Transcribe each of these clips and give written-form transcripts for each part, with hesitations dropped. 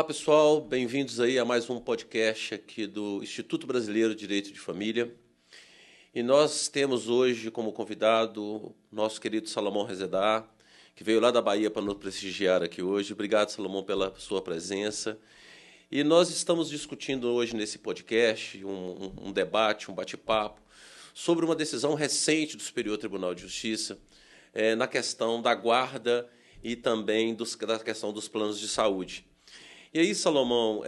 Olá, pessoal. Bem-vindos aí a mais um podcast aqui do Instituto Brasileiro de Direito de Família. E nós temos hoje como convidado o nosso querido Salomão Rezedá, que veio lá da Bahia para nos prestigiar aqui hoje. Obrigado, Salomão, pela sua presença. E nós estamos discutindo hoje nesse podcast um debate, um bate-papo sobre uma decisão recente do Superior Tribunal de Justiça na questão da guarda e também da questão dos planos de saúde. E aí, Salomão,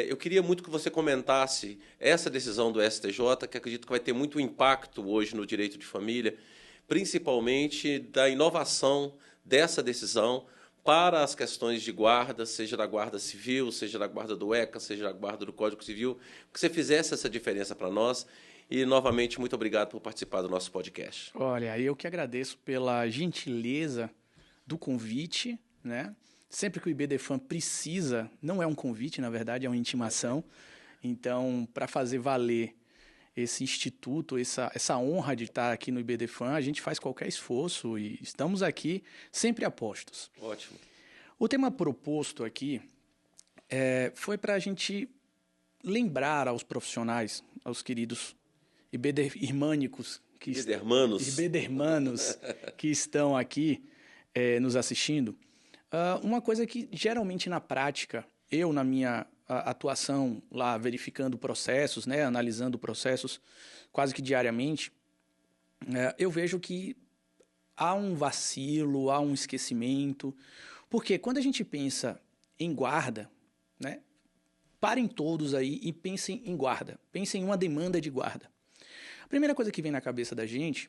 eu queria muito que você comentasse essa decisão do STJ, que acredito que vai ter muito impacto hoje no direito de família, principalmente da inovação dessa decisão para as questões de guarda, seja da guarda civil, seja da guarda do ECA, seja da guarda do Código Civil, que você fizesse essa diferença para nós. E, novamente, muito obrigado por participar do nosso podcast. Olha, eu que agradeço pela gentileza do convite, né? Sempre que o IBDFAM precisa, não é um convite, na verdade, é uma intimação. Então, para fazer valer esse instituto, essa honra de estar aqui no IBDFAM, a gente faz qualquer esforço e estamos aqui sempre a postos. Ótimo. O tema proposto aqui foi para a gente lembrar aos profissionais, aos queridos ibedermânicos, ibedermanos que estão aqui nos assistindo, uma coisa que geralmente na prática, eu na minha atuação lá verificando processos, né, analisando processos quase que diariamente, eu vejo que há um vacilo, há um esquecimento, porque quando a gente pensa em guarda, né, parem todos aí e pensem em guarda, pensem em uma demanda de guarda. A primeira coisa que vem na cabeça da gente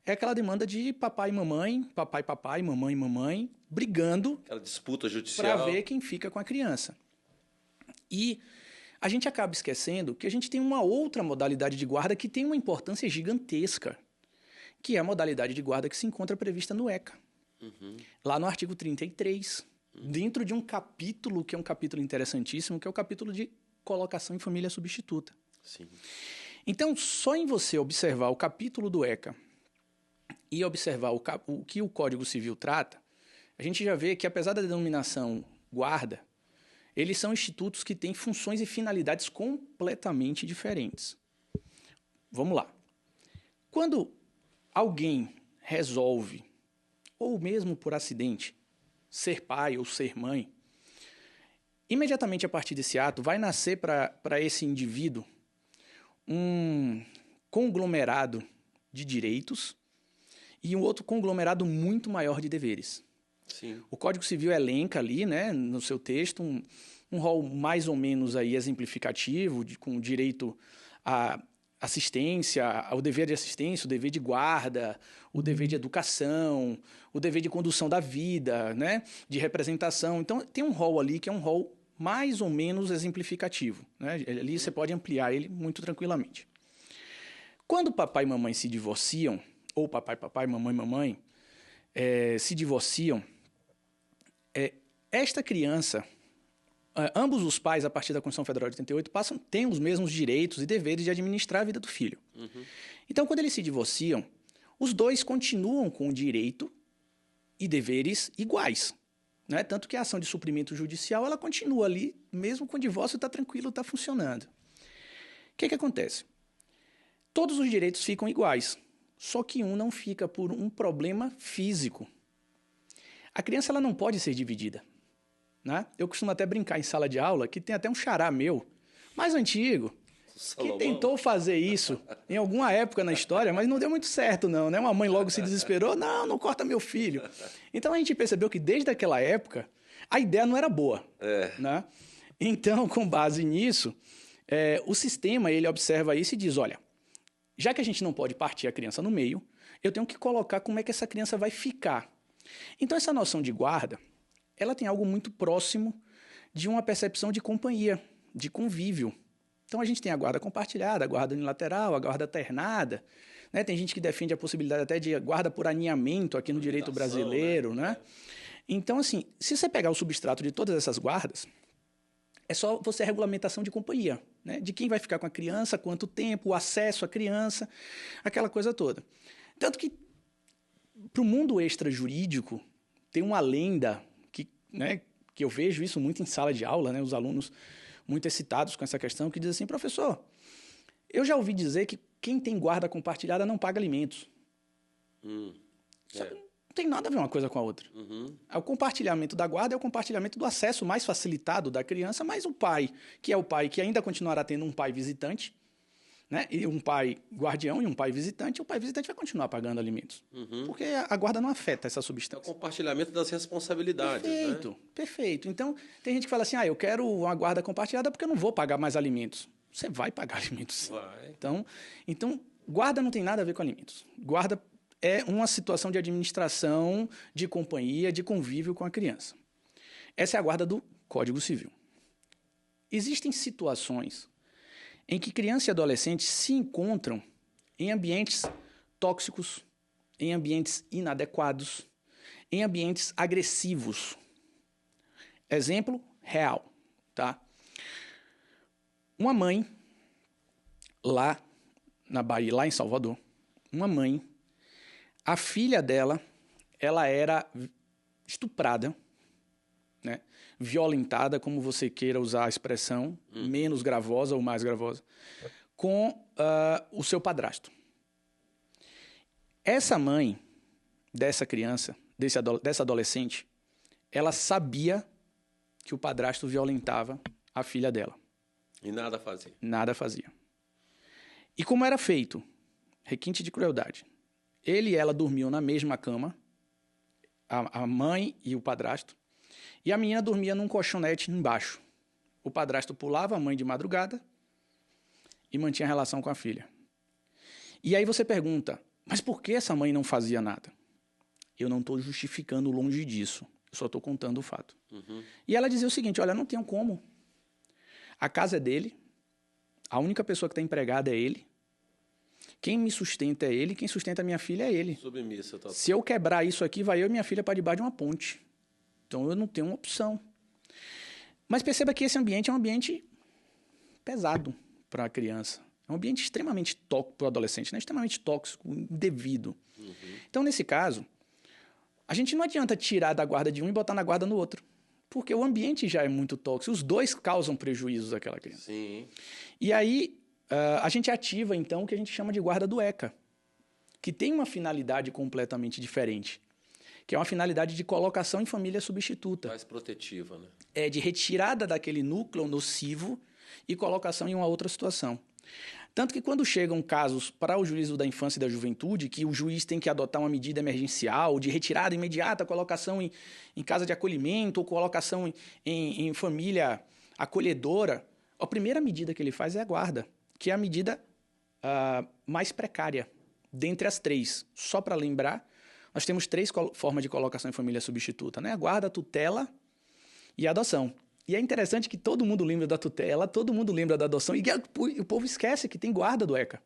é aquela demanda de papai e mamãe, papai, mamãe, mamãe, brigando. Aquela disputa judicial. Para ver quem fica com a criança. E a gente acaba esquecendo que a gente tem uma outra modalidade de guarda que tem uma importância gigantesca, que é a modalidade de guarda que se encontra prevista no ECA. Lá no artigo 33, dentro de um capítulo que é um capítulo interessantíssimo, que é o capítulo de colocação em família substituta. Sim. Então, só em você observar o capítulo do ECA e observar o que o Código Civil trata, a gente já vê que, apesar da denominação guarda, eles são institutos que têm funções e finalidades completamente diferentes. Vamos lá. Quando alguém resolve, ou mesmo por acidente, ser pai ou ser mãe, imediatamente a partir desse ato vai nascer para esse indivíduo um conglomerado de direitos e um outro conglomerado muito maior de deveres. Sim. O Código Civil elenca ali, né, no seu texto, um rol mais ou menos aí exemplificativo, com direito à assistência, ao dever de assistência, o dever de guarda, o dever de educação, o dever de condução da vida, né, de representação. Então, tem um rol ali que é um rol mais ou menos exemplificativo, né? Ali você pode ampliar ele muito tranquilamente. Quando papai e mamãe se divorciam, ou papai, mamãe, se divorciam, esta criança, ambos os pais, a partir da Constituição Federal de 88, têm os mesmos direitos e deveres de administrar a vida do filho. Então, quando eles se divorciam, os dois continuam com o direito e deveres iguais. Né? Tanto que a ação de suprimento judicial ela continua ali, mesmo com o divórcio está tranquilo, está funcionando. O que acontece? Todos os direitos ficam iguais. Só que um não fica por um problema físico. A criança ela não pode ser dividida. Né? Eu costumo até brincar em sala de aula que tem até um xará meu, mais antigo, Salomão, que tentou fazer isso em alguma época na história, mas não deu muito certo não, né? Uma mãe logo se desesperou, não corta meu filho. Então a gente percebeu que desde aquela época a ideia não era boa. Né? Então, com base nisso, o sistema ele observa isso e diz, olha, já que a gente não pode partir a criança no meio, eu tenho que colocar como é que essa criança vai ficar. Então, essa noção de guarda, ela tem algo muito próximo de uma percepção de companhia, de convívio. Então, a gente tem a guarda compartilhada, a guarda unilateral, a guarda alternada. Né? Tem gente que defende a possibilidade até de guarda por aninhamento aqui no direito brasileiro. Né? Então, assim, se você pegar o substrato de todas essas guardas, é só você a regulamentação de companhia, né? De quem vai ficar com a criança, quanto tempo, o acesso à criança, aquela coisa toda. Tanto que, para o mundo extrajurídico, tem uma lenda que, né, que eu vejo isso muito em sala de aula, né? Os alunos muito excitados com essa questão, que dizem assim, professor, eu já ouvi dizer que quem tem guarda compartilhada não paga alimentos. Só que não tem nada a ver uma coisa com a outra. O compartilhamento da guarda é o compartilhamento do acesso mais facilitado da criança, mas o pai, que é o pai que ainda continuará tendo um pai visitante, né? E um pai guardião e um pai visitante, o pai visitante vai continuar pagando alimentos. Porque a guarda não afeta essa substância. É o compartilhamento das responsabilidades. Perfeito, né? Perfeito. Então, tem gente que fala assim, eu quero uma guarda compartilhada porque eu não vou pagar mais alimentos. Você vai pagar alimentos. Vai. Então, guarda não tem nada a ver com alimentos. Guarda é uma situação de administração, de companhia, de convívio com a criança. Essa é a guarda do Código Civil. Existem situações em que criança e adolescente se encontram em ambientes tóxicos, em ambientes inadequados, em ambientes agressivos. Exemplo real, tá? Uma mãe, lá na Bahia, lá em Salvador, uma mãe, a filha dela, ela era estuprada, né? Violentada, como você queira usar a expressão, menos gravosa ou mais gravosa, com o seu padrasto. Essa mãe dessa criança, dessa adolescente, ela sabia que o padrasto violentava a filha dela. E nada fazia. Nada fazia. E como era feito? Requinte de crueldade. Ele e ela dormiam na mesma cama, a mãe e o padrasto, e a menina dormia num colchonete embaixo. O padrasto pulava a mãe de madrugada e mantinha relação com a filha. E aí você pergunta, mas por que essa mãe não fazia nada? Eu não estou justificando longe disso. Eu só estou contando o fato. E ela dizia o seguinte, olha, não tenho como. A casa é dele, a única pessoa que está empregada é ele, quem me sustenta é ele, quem sustenta a minha filha é ele. Submissa, tá? Se eu quebrar isso aqui, vai eu e minha filha para debaixo de uma ponte. Então eu não tenho uma opção. Mas perceba que esse ambiente é um ambiente pesado para a criança. É um ambiente extremamente tóxico para o adolescente, né? Extremamente tóxico, indevido. Então, nesse caso, a gente não adianta tirar da guarda de um e botar na guarda no outro. Porque o ambiente já é muito tóxico. Os dois causam prejuízos àquela criança. Sim. E aí, a gente ativa, então, o que a gente chama de guarda do ECA, que tem uma finalidade completamente diferente, que é uma finalidade de colocação em família substituta. Mais protetiva, né? É de retirada daquele núcleo nocivo e colocação em uma outra situação. Tanto que quando chegam casos para o juízo da infância e da juventude, que o juiz tem que adotar uma medida emergencial de retirada imediata, colocação em casa de acolhimento ou colocação em família acolhedora, a primeira medida que ele faz é a guarda, que é a medida mais precária dentre as três. Só para lembrar, nós temos três formas de colocação em família substituta, né? A guarda, a tutela e a adoção. E é interessante que todo mundo lembra da tutela, todo mundo lembra da adoção, e o povo esquece que tem guarda do ECA.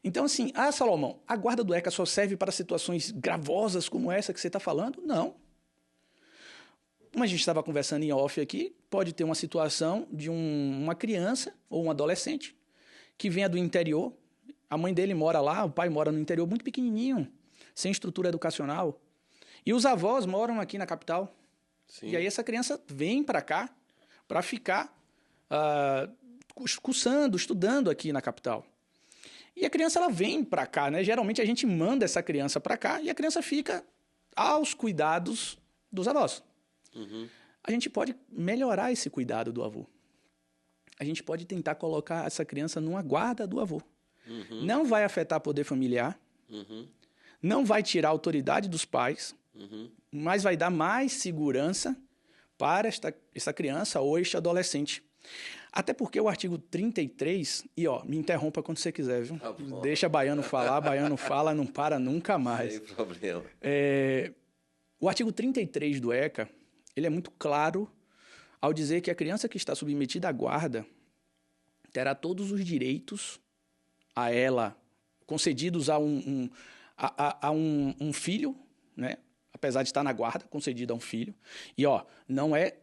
Então, assim, Salomão, a guarda do ECA só serve para situações gravosas como essa que você está falando? Não. Como a gente estava conversando em off aqui, pode ter uma situação de uma criança ou um adolescente que venha do interior, a mãe dele mora lá, o pai mora no interior muito pequenininho, sem estrutura educacional, e os avós moram aqui na capital. Sim. E aí essa criança vem para cá para ficar cursando, estudando aqui na capital. E a criança ela vem para cá, né? Geralmente a gente manda essa criança para cá e a criança fica aos cuidados dos avós. A gente pode melhorar esse cuidado do avô. A gente pode tentar colocar essa criança numa guarda do avô. Não vai afetar poder familiar, não vai tirar a autoridade dos pais, mas vai dar mais segurança para essa criança ou este adolescente. Até porque o artigo 33, e me interrompa quando você quiser, viu? Deixa baiano falar, baiano fala, não para nunca mais. Sem problema. O artigo 33 do ECA, ele é muito claro ao dizer que a criança que está submetida à guarda terá todos os direitos a ela concedidos a um filho, né? Apesar de estar na guarda, concedido a um filho. E, não é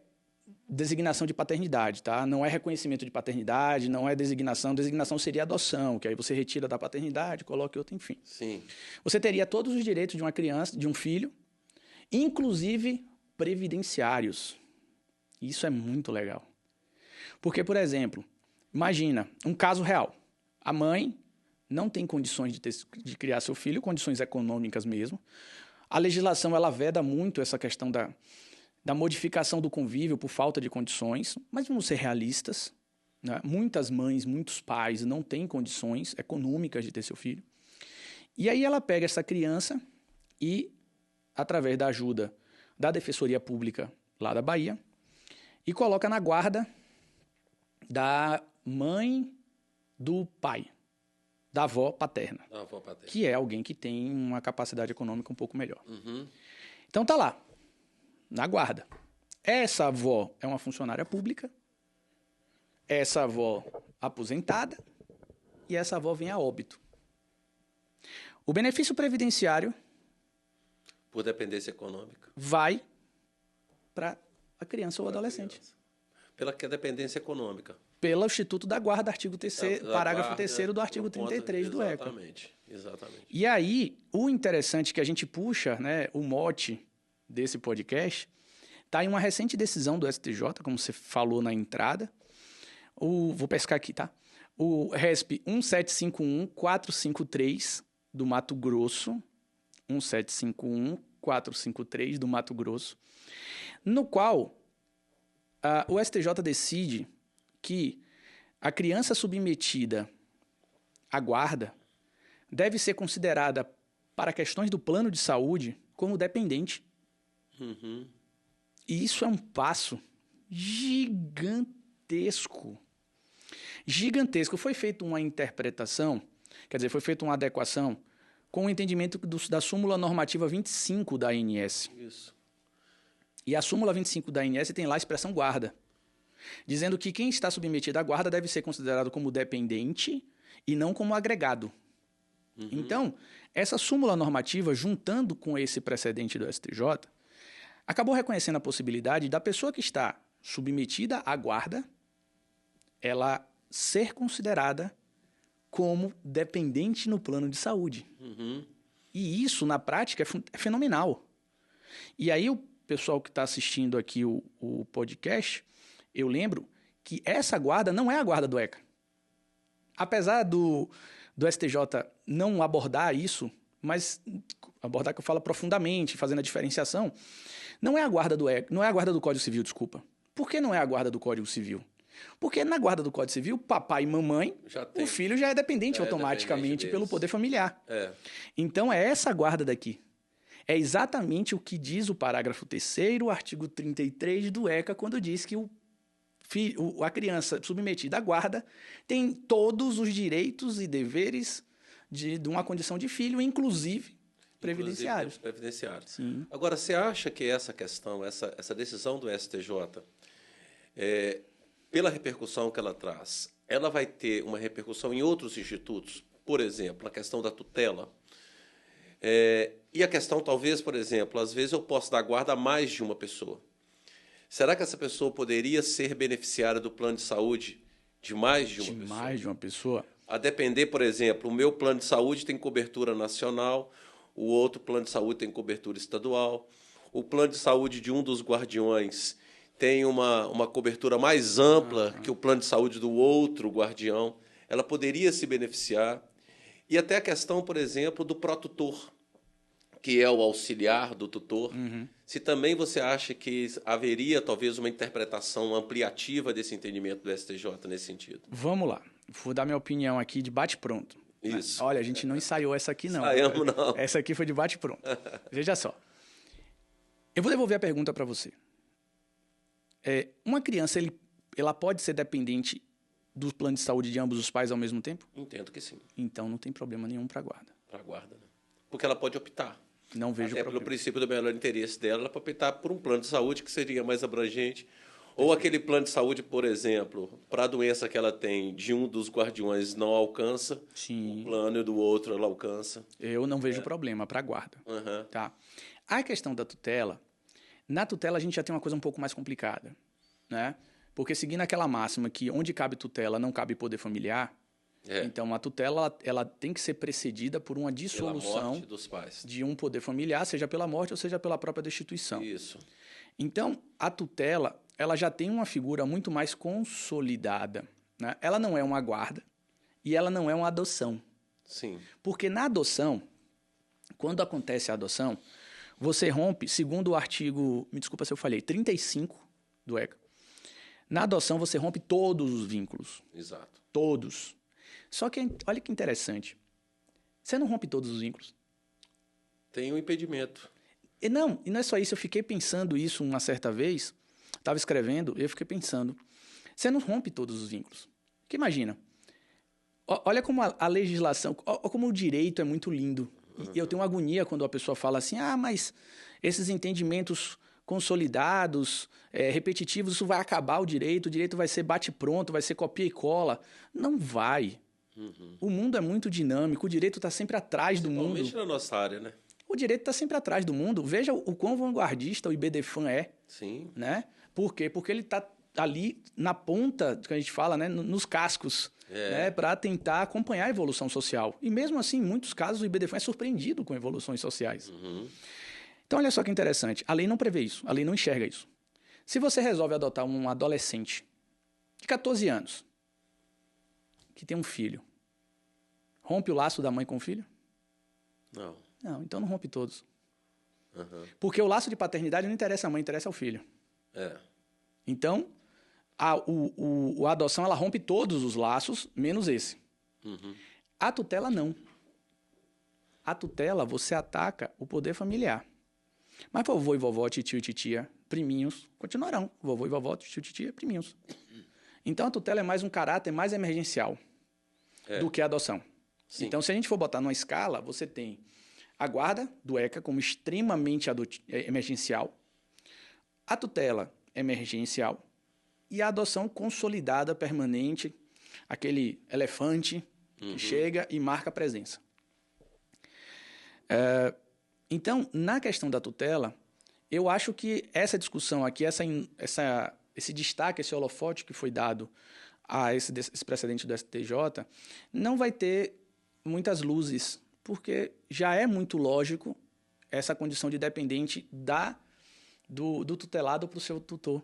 designação de paternidade, tá? Não é reconhecimento de paternidade, não é designação. Designação seria adoção, que aí você retira da paternidade, coloca outro, enfim. Sim. Você teria todos os direitos de uma criança, de um filho, inclusive previdenciários. Isso é muito legal. Porque, por exemplo, imagina um caso real. A mãe não tem condições de criar seu filho, condições econômicas mesmo. A legislação ela veda muito essa questão da modificação do convívio por falta de condições, mas vamos ser realistas, né? Muitas mães, muitos pais não têm condições econômicas de ter seu filho. E aí ela pega essa criança e, através da ajuda da Defensoria Pública lá da Bahia, e coloca na guarda da mãe do pai, da avó paterna, que é alguém que tem uma capacidade econômica um pouco melhor. Uhum. Então tá lá, na guarda. Essa avó é uma funcionária pública, essa avó aposentada e essa avó vem a óbito. O benefício previdenciário por dependência econômica vai para a criança ou adolescente. Pela que é dependência econômica. Pelo Instituto da Guarda, artigo 3º, parágrafo 3º do artigo 33 do ECA. Exatamente. E aí, o interessante que a gente puxa, né, o mote desse podcast, está em uma recente decisão do STJ, como você falou na entrada. Vou pescar aqui, tá? O RESP 1751453 do Mato Grosso, 1751453 do Mato Grosso, no qual o STJ decide que a criança submetida à guarda deve ser considerada, para questões do plano de saúde, como dependente. Uhum. E isso é um passo gigantesco. Gigantesco. Foi feita uma interpretação, quer dizer, foi feita uma adequação com o entendimento da súmula normativa 25 da ANS. Isso. E a súmula 25 da ANS tem lá a expressão guarda, dizendo que quem está submetido à guarda deve ser considerado como dependente e não como agregado. Uhum. Então, essa súmula normativa, juntando com esse precedente do STJ, acabou reconhecendo a possibilidade da pessoa que está submetida à guarda, ela ser considerada como dependente no plano de saúde. Uhum. E isso, na prática, é fenomenal. E aí, o pessoal que está assistindo aqui o podcast, eu lembro que essa guarda não é a guarda do ECA. Apesar do STJ não abordar isso, mas abordar que eu falo profundamente, fazendo a diferenciação, não é a guarda do ECA, não é a guarda do Código Civil, desculpa. Por que não é a guarda do Código Civil? Porque na guarda do Código Civil, papai e mamãe, o filho já é dependente automaticamente pelo poder familiar. É. Então é essa guarda daqui. É exatamente o que diz o parágrafo 3º, artigo 33 do ECA, quando diz que a criança submetida à guarda tem todos os direitos e deveres de uma condição de filho, inclusive previdenciários. Sim. Agora, você acha que essa questão, essa decisão do STJ, pela repercussão que ela traz, ela vai ter uma repercussão em outros institutos? Por exemplo, a questão da tutela. E a questão, talvez, por exemplo, às vezes eu posso dar guarda a mais de uma pessoa. Será que essa pessoa poderia ser beneficiária do plano de saúde de mais de uma pessoa? De mais de uma pessoa? A depender, por exemplo, o meu plano de saúde tem cobertura nacional, o outro plano de saúde tem cobertura estadual, o plano de saúde de um dos guardiões tem uma cobertura mais ampla que o plano de saúde do outro guardião. Ela poderia se beneficiar. E até a questão, por exemplo, do protutor, que é o auxiliar do tutor. Uhum. Se também você acha que haveria, talvez, uma interpretação ampliativa desse entendimento do STJ nesse sentido? Vamos lá. Vou dar minha opinião aqui de bate-pronto. Isso. Olha, a gente não ensaiou essa aqui, não. Ensaiamos, não. Essa aqui foi de bate-pronto. Veja só. Eu vou devolver a pergunta para você. Uma criança, ela pode ser dependente do plano de saúde de ambos os pais ao mesmo tempo? Entendo que sim. Então não tem problema nenhum para a guarda. Para a guarda, né? Porque ela pode optar. Não vejo problema. Pelo princípio do melhor interesse dela, ela pode optar por um plano de saúde que seria mais abrangente. Ou aquele plano de saúde, por exemplo, para a doença que ela tem, de um dos guardiões não alcança, sim, o plano e do outro ela alcança. Eu não vejo problema para a guarda. Uhum. Tá? A questão da tutela, na tutela a gente já tem uma coisa um pouco mais complicada, né? Porque seguindo aquela máxima que onde cabe tutela não cabe poder familiar, então a tutela ela tem que ser precedida por uma dissolução pela morte dos pais, de um poder familiar, seja pela morte ou seja pela própria destituição. Isso. Então, a tutela ela já tem uma figura muito mais consolidada, né? Ela não é uma guarda e ela não é uma adoção. Sim. Porque na adoção, quando acontece a adoção, você rompe, segundo o artigo, me desculpa se eu falei, 35 do ECA. Na adoção, você rompe todos os vínculos. Exato. Todos. Só que, olha que interessante, você não rompe todos os vínculos. Tem um impedimento. E não é só isso, eu fiquei pensando isso uma certa vez, estava escrevendo, e eu fiquei pensando, você não rompe todos os vínculos. Porque imagina, olha como a legislação, olha como o direito é muito lindo. E eu tenho uma agonia quando a pessoa fala assim, mas esses entendimentos consolidados, repetitivos, isso vai acabar o direito vai ser bate-pronto, vai ser copia e cola. Não vai. O mundo é muito dinâmico, o direito está sempre atrás do mundo. Principalmente na nossa área, né? O direito está sempre atrás do mundo. Veja o quão vanguardista o IBDFAN é. Sim. Né? Por quê? Porque ele está ali na ponta, que a gente fala, né? Nos cascos, né? Para tentar acompanhar a evolução social. E mesmo assim, em muitos casos, o IBDFAN é surpreendido com evoluções sociais. Então, olha só que interessante. A lei não prevê isso. A lei não enxerga isso. Se você resolve adotar um adolescente de 14 anos, que tem um filho, rompe o laço da mãe com o filho? Não. Não, então não rompe todos. Porque o laço de paternidade não interessa à mãe, interessa ao filho. Então, a adoção ela rompe todos os laços, menos esse. A tutela não. A tutela, você ataca o poder familiar. Mas vovô e vovó, titio e titia, priminhos, continuarão. Vovô e vovó, titio e titia, priminhos. Então, a tutela é mais um caráter mais emergencial do que a adoção. Sim. Então, se a gente for botar numa escala, você tem a guarda do ECA como extremamente emergencial, a tutela emergencial e a adoção consolidada, permanente, aquele elefante que chega e marca a presença. Então, na questão da tutela, eu acho que essa discussão aqui, esse destaque, esse holofote que foi dado a esse precedente do STJ, não vai ter muitas luzes, porque já é muito lógico essa condição de dependente do tutelado para o seu tutor.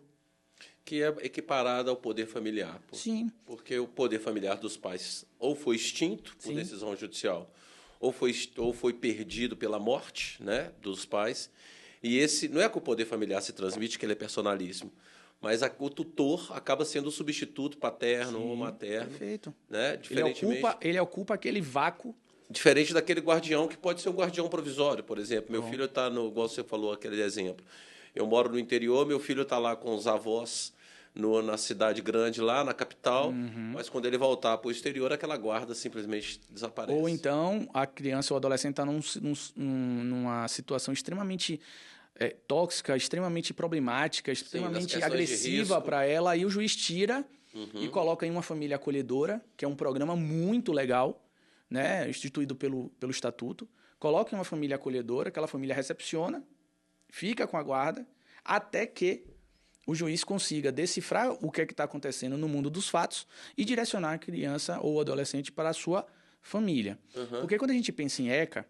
Que é equiparada ao poder familiar. Sim. Porque o poder familiar dos pais ou foi extinto por decisão judicial, ou foi perdido pela morte, né, dos pais. E esse não é que o poder familiar se transmite, que ele é personalíssimo, mas o tutor acaba sendo o substituto paterno ou materno. Perfeito. Né? Diferentemente, ele ocupa aquele vácuo. Diferente daquele guardião, que pode ser um guardião provisório, por exemplo. Meu filho está igual você falou, aquele exemplo. Eu moro no interior, meu filho está lá com os avós na cidade grande, lá na capital, mas quando ele voltar para o exterior, aquela guarda simplesmente desaparece. Ou então a criança ou o adolescente está numa situação extremamente tóxica, extremamente problemática, extremamente agressiva para ela, e o juiz tira e coloca em uma família acolhedora, que é um programa muito legal, né, instituído pelo Estatuto. Coloca em uma família acolhedora, aquela família recepciona, fica com a guarda, até que o juiz consiga decifrar o que é que está acontecendo no mundo dos fatos e direcionar a criança ou adolescente para a sua família. Porque quando a gente pensa em ECA,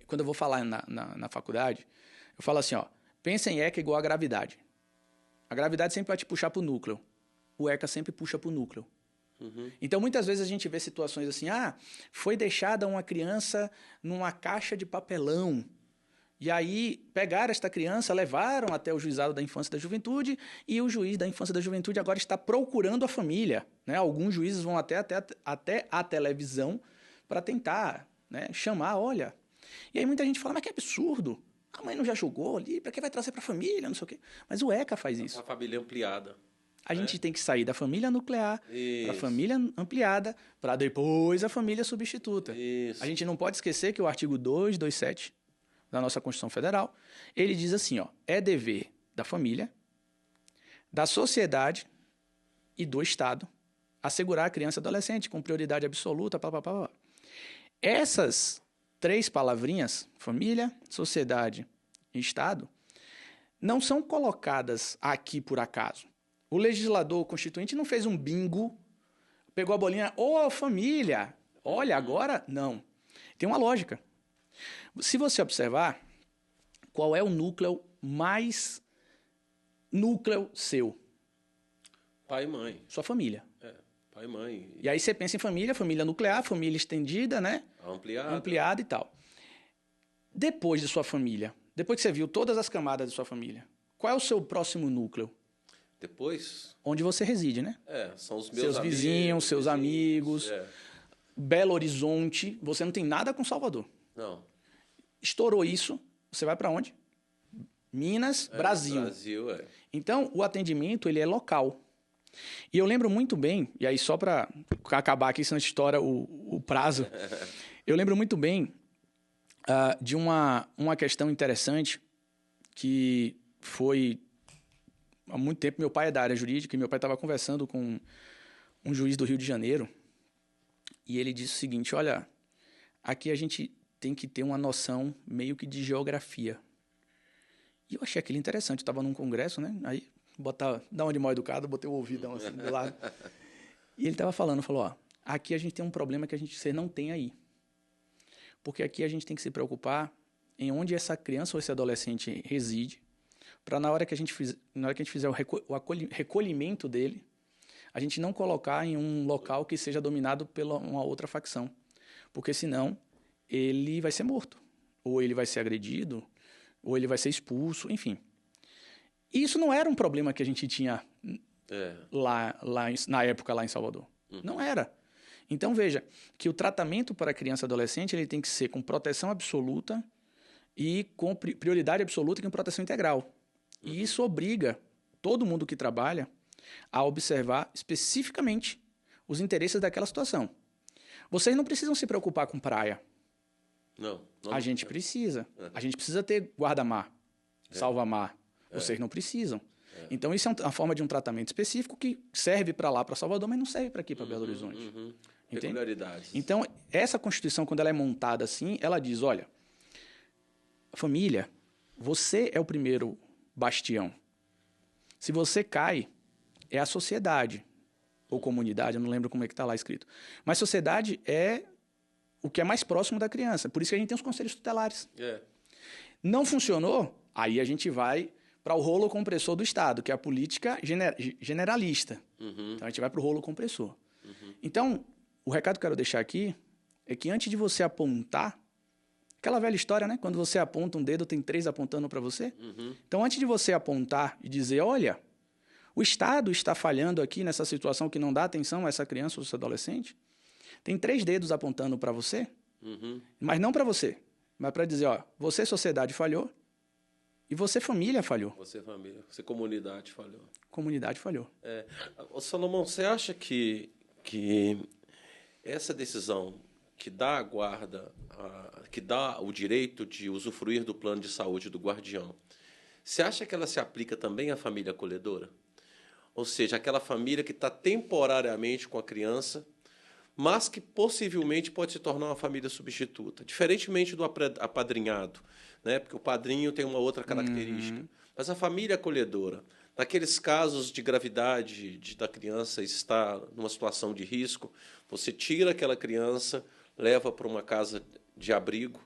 quando eu vou falar na faculdade, eu falo assim, pensa em ECA igual a gravidade. A gravidade sempre vai te puxar para o núcleo. O ECA sempre puxa para o núcleo. Então, muitas vezes a gente vê situações assim, foi deixada uma criança numa caixa de papelão. E aí, pegaram esta criança, levaram até o juizado da infância e da juventude, e o juiz da infância e da juventude agora está procurando a família. Né? Alguns juízes vão até a televisão para tentar, né, chamar, olha. E aí muita gente fala, mas que absurdo. A mãe não já julgou ali, para que vai trazer para a família, não sei o quê. Mas o ECA faz isso. A família ampliada. A gente tem que sair da família nuclear para a família ampliada, para depois a família substituta. Isso. A gente não pode esquecer que o artigo 227 da nossa Constituição Federal, ele diz assim, é dever da família, da sociedade e do Estado assegurar a criança e adolescente com prioridade absoluta, Essas 3 palavrinhas, família, sociedade e Estado, não são colocadas aqui por acaso. O legislador constituinte não fez um bingo, pegou a bolinha, família, olha, agora não. Tem uma lógica. Se você observar, qual é o núcleo mais núcleo seu? Pai e mãe. Sua família. Pai e mãe. E aí você pensa em família, família nuclear, família estendida, né? Ampliada e tal. Depois de sua família, depois que você viu todas as camadas de sua família, qual é o seu próximo núcleo? Depois? Onde você reside, né? São os meus seus amigos, vizinhos, seus amigos. Belo Horizonte, você não tem nada com Salvador. Não. Estourou isso, você vai para onde? Minas, Brasil. Brasil, Então, o atendimento, ele é local. E eu lembro muito bem, e aí só para acabar aqui, senão estoura o prazo, eu lembro muito bem de uma questão interessante que foi, há muito tempo, meu pai é da área jurídica, e meu pai estava conversando com um juiz do Rio de Janeiro, e ele disse o seguinte, olha, aqui a gente tem que ter uma noção meio que de geografia. E eu achei aquilo interessante, eu estava num congresso, né, aí dá uma de mal educado, botei o ouvidão assim do lado. E ele estava falou, ó, aqui a gente tem um problema que você não tem aí. Porque aqui a gente tem que se preocupar em onde essa criança ou esse adolescente reside, para na hora que a gente fizer o recolhimento dele, a gente não colocar em um local que seja dominado pela uma outra facção. Porque senão ele vai ser morto, ou ele vai ser agredido, ou ele vai ser expulso, enfim. E isso não era um problema que a gente tinha na época lá em Salvador. Não era. Então, veja, que o tratamento para criança e adolescente ele tem que ser com proteção absoluta e com prioridade absoluta e com proteção integral. E isso obriga todo mundo que trabalha a observar especificamente os interesses daquela situação. Vocês não precisam se preocupar com praia. Não. A gente precisa. A gente precisa ter guarda-mar, salva-mar. Vocês não precisam. Então, isso é uma forma de um tratamento específico que serve para lá, para Salvador, mas não serve para aqui, para Belo Horizonte. Peculiaridades. Então, essa Constituição, quando ela é montada assim, ela diz, olha, família, você é o primeiro bastião. Se você cai, é a sociedade, ou comunidade, eu não lembro como é que está lá escrito. Mas sociedade é o que é mais próximo da criança. Por isso que a gente tem os conselhos tutelares. Não funcionou, aí a gente vai para o rolo compressor do Estado, que é a política generalista. Então, a gente vai para o rolo compressor. Então, o recado que eu quero deixar aqui é que antes de você apontar, aquela velha história, né? Quando você aponta um dedo, tem 3 apontando para você. Então, antes de você apontar e dizer, olha, o Estado está falhando aqui nessa situação que não dá atenção a essa criança ou esse adolescente, tem 3 dedos apontando para você, mas não para você, mas para dizer, ó, você, sociedade, falhou, e você, família, falhou. Você, família. Você, comunidade, falhou. Comunidade falhou. Salomão, você acha que essa decisão que dá a guarda, que dá o direito de usufruir do plano de saúde do guardião, você acha que ela se aplica também à família acolhedora? Ou seja, aquela família que está temporariamente com a criança, mas que possivelmente pode se tornar uma família substituta, diferentemente do apadrinhado, né? Porque o padrinho tem uma outra característica. Mas a família acolhedora, naqueles casos de gravidade da criança estar numa situação de risco, você tira aquela criança, leva para uma casa de abrigo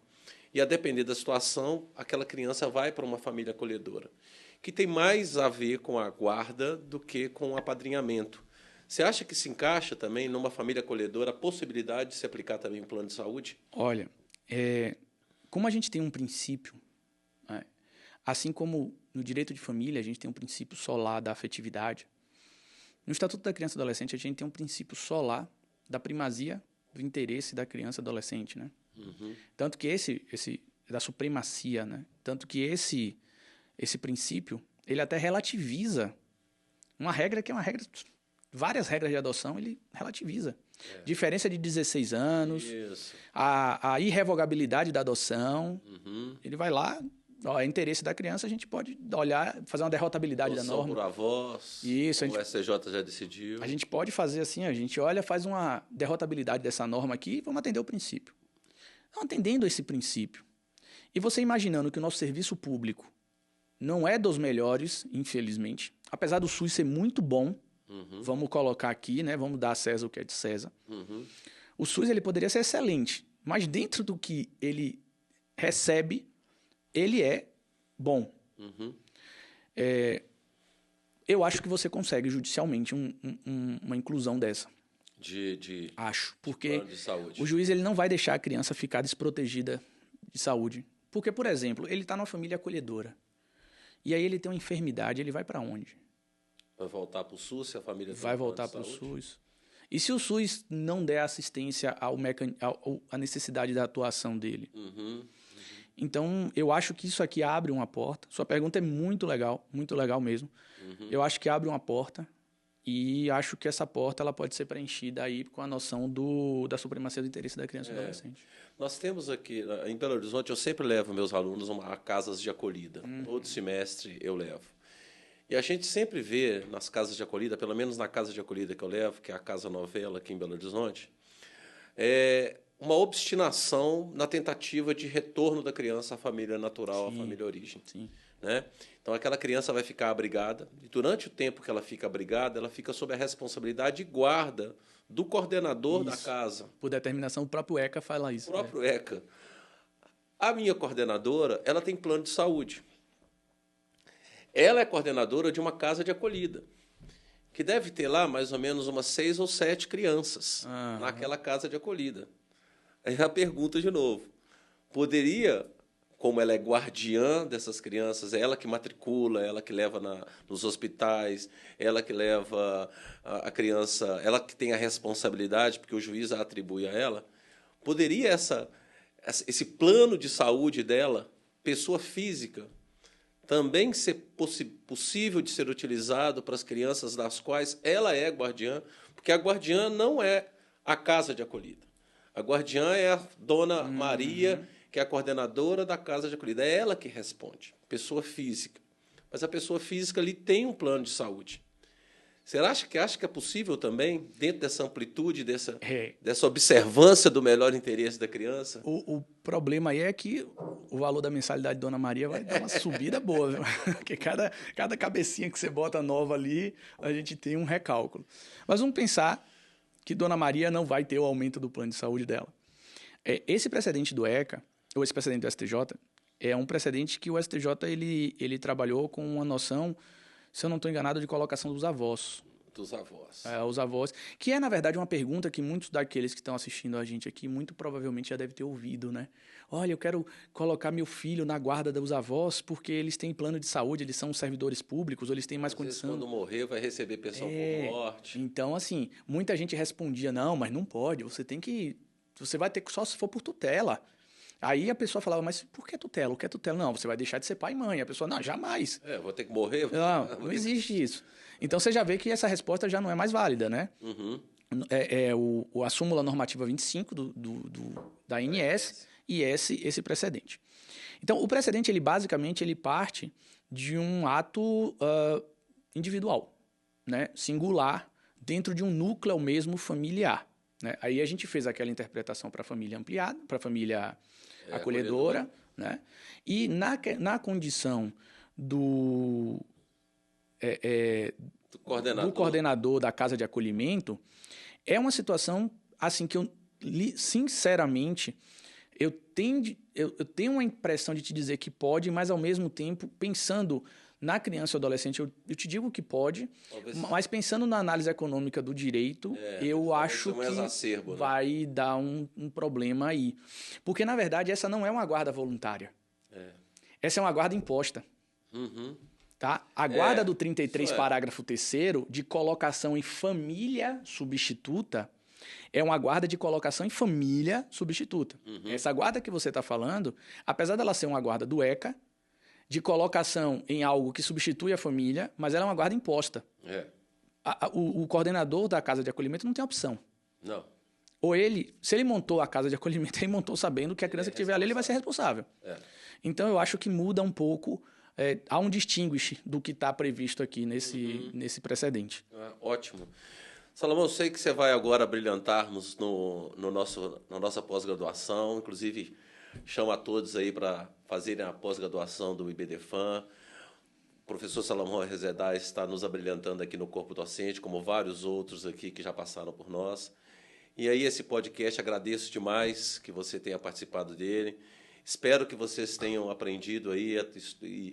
e, a depender da situação, aquela criança vai para uma família acolhedora, que tem mais a ver com a guarda do que com o apadrinhamento. Você acha que se encaixa também numa família acolhedora a possibilidade de se aplicar também um plano de saúde? Olha, como a gente tem um princípio, assim como no direito de família a gente tem um princípio solar da afetividade, no Estatuto da Criança e Adolescente a gente tem um princípio solar da primazia do interesse da criança e adolescente, né? Tanto que esse da supremacia, né? Tanto que esse princípio ele até relativiza uma regra que é uma regra, várias regras de adoção ele relativiza. Diferença de 16 anos, a irrevogabilidade da adoção, ele vai lá, é interesse da criança, a gente pode olhar, fazer uma derrotabilidade da norma. Por avós, isso, o STJ já decidiu. A gente pode fazer assim, a gente olha, faz uma derrotabilidade dessa norma aqui e vamos atender o princípio. Então, atendendo esse princípio, e você imaginando que o nosso serviço público não é dos melhores, infelizmente, apesar do SUS ser muito bom, vamos colocar aqui, né? Vamos dar a César o que é de César. O SUS ele poderia ser excelente, mas dentro do que ele recebe, ele é bom. Eu acho que você consegue judicialmente uma inclusão dessa. Acho. Porque plano de saúde. O juiz ele não vai deixar a criança ficar desprotegida de saúde. Porque, por exemplo, ele está numa família acolhedora. E aí ele tem uma enfermidade, ele vai para onde? Vai voltar para o SUS se a família vai voltar para o SUS. E se o SUS não der assistência à necessidade da atuação dele? Então, eu acho que isso aqui abre uma porta. Sua pergunta é muito legal mesmo. Eu acho que abre uma porta e acho que essa porta ela pode ser preenchida aí com a noção da supremacia do interesse da criança e do adolescente. Nós temos aqui, em Belo Horizonte, eu sempre levo meus alunos a casas de acolhida. Todo semestre eu levo. E a gente sempre vê nas casas de acolhida, pelo menos na casa de acolhida que eu levo, que é a Casa Novela aqui em Belo Horizonte, uma obstinação na tentativa de retorno da criança à família natural, à família origem. Sim. Né? Então, aquela criança vai ficar abrigada, e durante o tempo que ela fica abrigada, ela fica sob a responsabilidade e guarda do coordenador da casa. Por determinação, o próprio ECA fala isso. O próprio ECA. A minha coordenadora, ela tem plano de saúde. Ela é coordenadora de uma casa de acolhida, que deve ter lá mais ou menos umas 6 ou 7 crianças naquela casa de acolhida. Aí a pergunta de novo, poderia, como ela é guardiã dessas crianças, é ela que matricula, ela que leva nos hospitais, ela que leva a criança, ela que tem a responsabilidade, porque o juiz a atribui a ela, poderia esse plano de saúde dela, pessoa física, também ser possível de ser utilizado para as crianças das quais ela é guardiã, porque a guardiã não é a casa de acolhida. A guardiã é a dona Maria, que é a coordenadora da casa de acolhida. É ela que responde, pessoa física. Mas a pessoa física ali tem um plano de saúde. Você acha que é possível também, dentro dessa amplitude, dessa observância do melhor interesse da criança? O problema aí é que o valor da mensalidade de Dona Maria vai dar uma subida boa, viu? Porque cada cabecinha que você bota nova ali, a gente tem um recálculo. Mas vamos pensar que Dona Maria não vai ter o aumento do plano de saúde dela. Esse precedente do ECA, ou esse precedente do STJ, é um precedente que o STJ ele trabalhou com uma noção, se eu não estou enganado, de colocação dos avós. Dos avós. Os avós. Que é, na verdade, uma pergunta que muitos daqueles que estão assistindo a gente aqui, muito provavelmente já devem ter ouvido, né? Olha, eu quero colocar meu filho na guarda dos avós porque eles têm plano de saúde, eles são servidores públicos, ou eles têm mais condição. Quando morrer, vai receber pensão por morte. Então, assim, muita gente respondia, não, mas não pode, você vai ter só se for por tutela. Aí a pessoa falava, mas por que tutela? O que é tutela? Não, você vai deixar de ser pai e mãe. A pessoa, não, jamais. Vou ter que morrer? Não existe isso. Então, você já vê que essa resposta já não é mais válida, né? A súmula normativa 25 da ANS e esse precedente. Então, o precedente, basicamente, ele parte de um ato individual, né? Singular, dentro de um núcleo mesmo familiar. Né? Aí a gente fez aquela interpretação para a família ampliada, para a família acolhedora, né? E na condição do coordenador da casa de acolhimento, é uma situação assim que sinceramente, eu tenho uma impressão de te dizer que pode, mas ao mesmo tempo, pensando na criança e adolescente, eu te digo que pode, mas pensando na análise econômica do direito, eu acho que exacerbo, vai dar um problema aí. Porque, na verdade, essa não é uma guarda voluntária. Essa é uma guarda imposta. Tá? A guarda do 33, parágrafo 3º, de colocação em família substituta, é uma guarda de colocação em família substituta. Essa guarda que você está falando, apesar dela ser uma guarda do ECA, de colocação em algo que substitui a família, mas ela é uma guarda imposta. O coordenador da casa de acolhimento não tem opção. Não. Ou se ele montou a casa de acolhimento, ele montou sabendo que a criança que estiver ali, ele vai ser responsável. Então, eu acho que muda um pouco, há um distinguish do que está previsto aqui nesse precedente. Ótimo. Salomão, eu sei que você vai agora brilhantarmos na nossa pós-graduação, inclusive chamo a todos aí para fazerem a pós-graduação do IBDFAM. O professor Salomão Rezedá está nos abrilhantando aqui no corpo docente, como vários outros aqui que já passaram por nós. E aí esse podcast, agradeço demais que você tenha participado dele. Espero que vocês tenham aprendido aí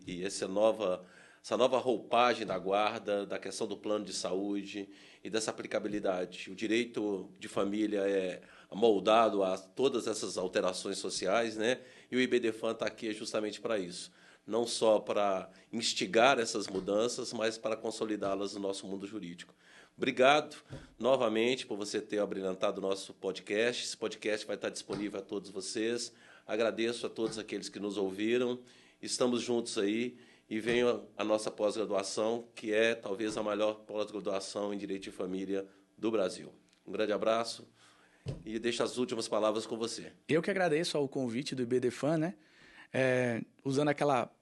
e essa nova essa nova roupagem da guarda, da questão do plano de saúde e dessa aplicabilidade. O direito de família é moldado a todas essas alterações sociais, né? E o IBDFAN está aqui justamente para isso. Não só para instigar essas mudanças, mas para consolidá-las no nosso mundo jurídico. Obrigado novamente por você ter abrilhantado o nosso podcast. Esse podcast vai estar disponível a todos vocês. Agradeço a todos aqueles que nos ouviram. Estamos juntos aí e venha a nossa pós-graduação, que é talvez a maior pós-graduação em Direito de Família do Brasil. Um grande abraço e deixo as últimas palavras com você. Eu que agradeço ao convite do IBDFAN, né?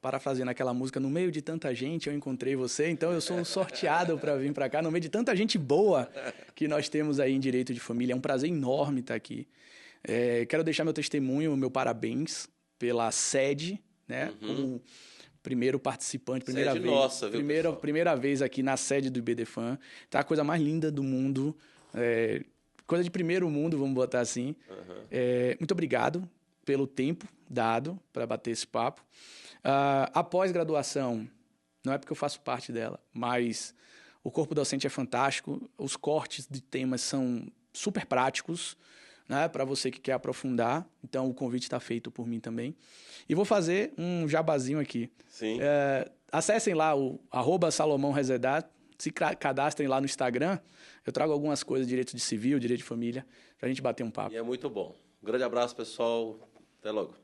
Parafraseando aquela música, no meio de tanta gente eu encontrei você, então eu sou um sorteado para vir para cá, no meio de tanta gente boa que nós temos aí em Direito de Família. É um prazer enorme estar aqui. Quero deixar meu testemunho, meu parabéns pela sede, né? Como primeiro participante, primeira vez aqui na sede do IBDFAN. Tá a coisa mais linda do mundo, coisa de primeiro mundo, vamos botar assim. Muito obrigado pelo tempo dado para bater esse papo. A pós-graduação, não é porque eu faço parte dela, mas o corpo docente é fantástico, os cortes de temas são super práticos, né, para você que quer aprofundar. Então, o convite está feito por mim também. E vou fazer um jabazinho aqui. Sim. Acessem lá o @SalomonRezedá, se cadastrem lá no Instagram. Eu trago algumas coisas de direito de civil, direito de família, para a gente bater um papo. E é muito bom. Um grande abraço, pessoal. Até logo.